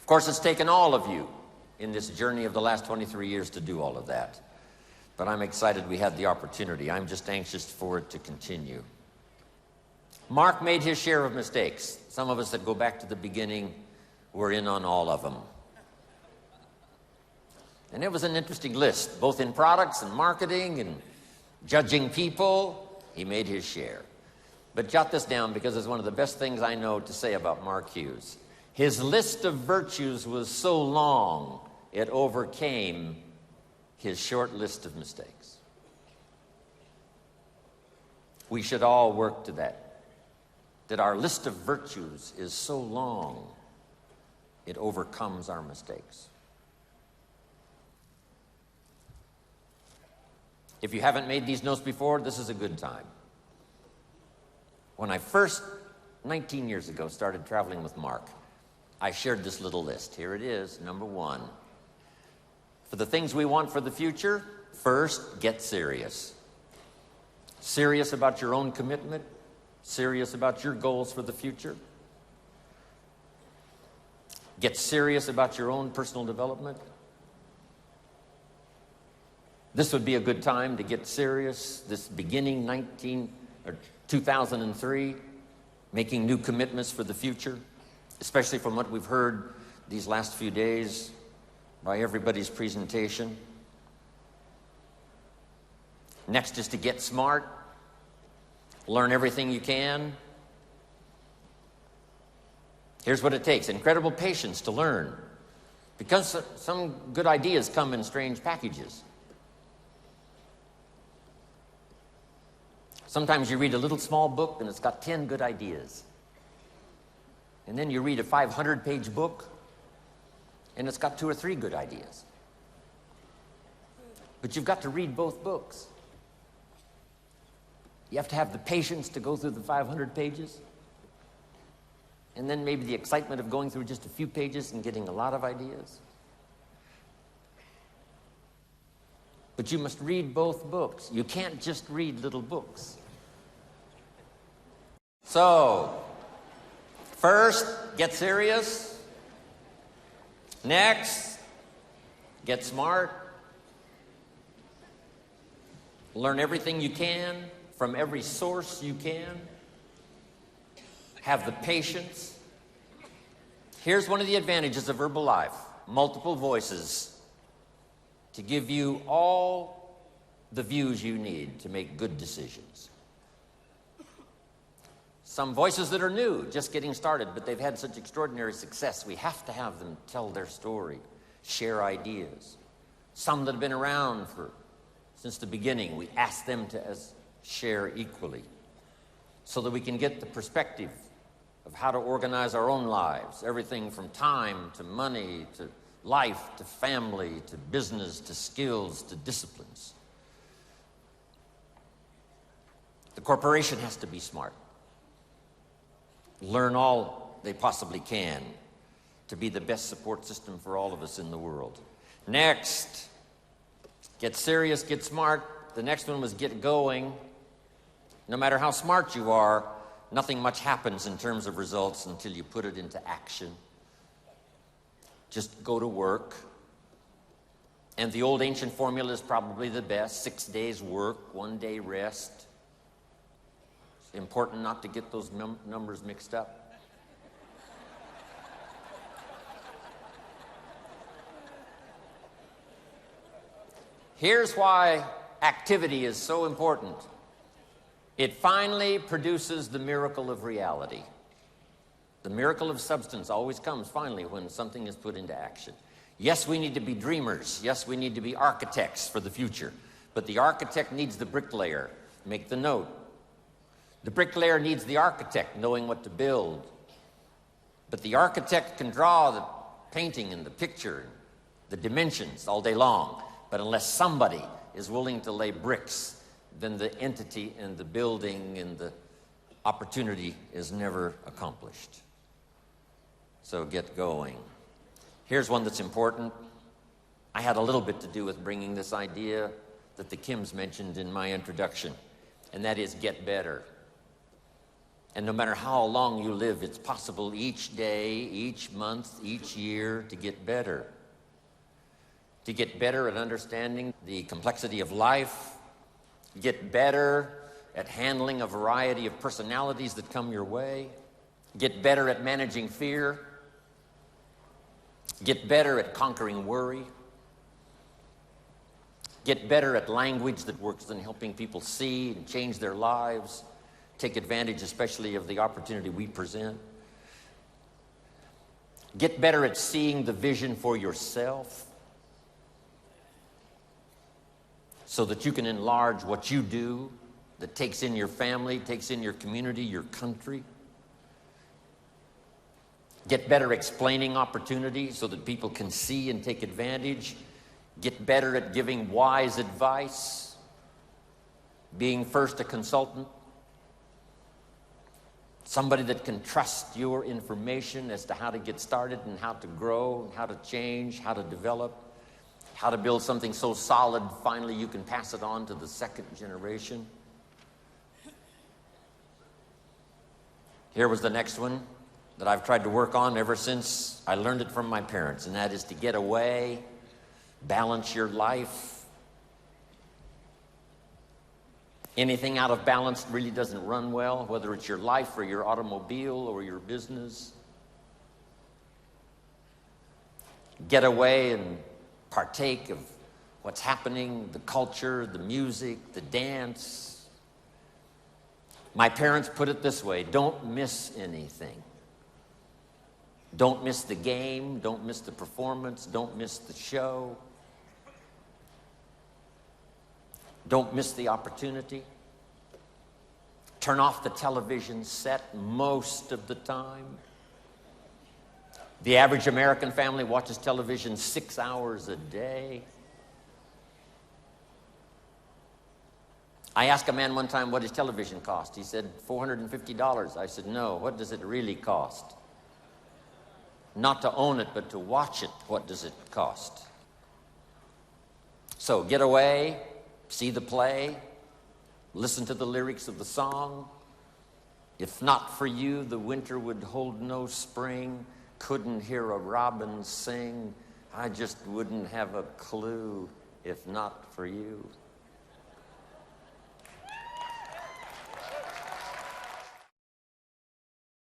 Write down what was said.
course, it's taken all of you in this journey of the last 23 years to do all of that. But I'm excited we had the opportunity. I'm just anxious for it to continue. Mark made his share of mistakes. Some of us that go back to the beginning were in on all of them. And it was an interesting list, both in products and marketing and judging people. He made his share. But jot this down because it's one of the best things I know to say about Mark Hughes. His list of virtues was so long, it overcame his short list of mistakes. We should all work to that our list of virtues is so long, it overcomes our mistakes. If you haven't made these notes before, this is a good time. When I first, 19 years ago, started traveling with Mark, I shared this little list. Here it is, number 1. For the things we want for the future, first, get serious. Serious about your own commitment, serious about your goals for the future. Get serious about your own personal development. This would be a good time to get serious, this beginning 2003, making new commitments for the future, especially from what we've heard these last few days by everybody's presentation. Next is to get smart, learn everything you can. Here's what it takes: incredible patience to learn, because some good ideas come in strange packages. Sometimes you read a little small book and it's got 10 good ideas. And then you read a 500-page book and it's got 2 or 3 good ideas. But you've got to read both books. You have to have the patience to go through the 500 pages. And then maybe the excitement of going through just a few pages and getting a lot of ideas. But you must read both books. You can't just read little books. So, first, get serious. Next, get smart. Learn everything you can from every source you can. Have the patience. Here's one of the advantages of Herbalife: multiple voices to give you all the views you need to make good decisions. Some voices that are new, just getting started, but they've had such extraordinary success, we have to have them tell their story, share ideas. Some that have been around since the beginning, we ask them to share equally so that we can get the perspective of how to organize our own lives, everything from time to money to life to family to business to skills to disciplines. The corporation has to be smart. Learn all they possibly can to be the best support system for all of us in the world. Next, get serious, get smart. The next one was get going. No matter how smart you are, nothing much happens in terms of results until you put it into action. Just go to work. And the old ancient formula is probably the best: 6 days work, 1 day rest. It's important not to get those numbers mixed up. Here's why activity is so important. It finally produces the miracle of reality. The miracle of substance always comes finally when something is put into action. Yes, we need to be dreamers. Yes, we need to be architects for the future. But the architect needs the bricklayer. Make the note. The bricklayer needs the architect knowing what to build. But the architect can draw the painting and the picture, the dimensions all day long. But unless somebody is willing to lay bricks, then the entity and the building and the opportunity is never accomplished. So get going. Here's one that's important. I had a little bit to do with bringing this idea that the Kims mentioned in my introduction, and that is get better. And no matter how long you live, it's possible each day, each month, each year to get better. To get better at understanding the complexity of life, get better at handling a variety of personalities that come your way, get better at managing fear, get better at conquering worry, get better at language that works in helping people see and change their lives, take advantage especially of the opportunity we present. Get better at seeing the vision for yourself so that you can enlarge what you do that takes in your family, takes in your community, your country. Get better explaining opportunity so that people can see and take advantage. Get better at giving wise advice, being first a consultant, somebody that can trust your information as to how to get started and how to grow, and how to change, how to develop, how to build something so solid finally you can pass it on to the second generation. Here was the next one that I've tried to work on ever since I learned it from my parents, and that is to get away, balance your life. Anything out of balance really doesn't run well, whether it's your life or your automobile or your business. Get away and partake of what's happening, the culture, the music, the dance. My parents put it this way: don't miss anything. Don't miss the game, don't miss the performance, don't miss the show. Don't miss the opportunity. Turn off the television set most of the time. The average American family watches television 6 hours a day. I asked a man one time what his television cost. He said, $450. I said, no, what does it really cost? Not to own it, but to watch it, what does it cost? So get away, see the play, listen to the lyrics of the song. If not for you, the winter would hold no spring. Couldn't hear a robin sing. I just wouldn't have a clue if not for you.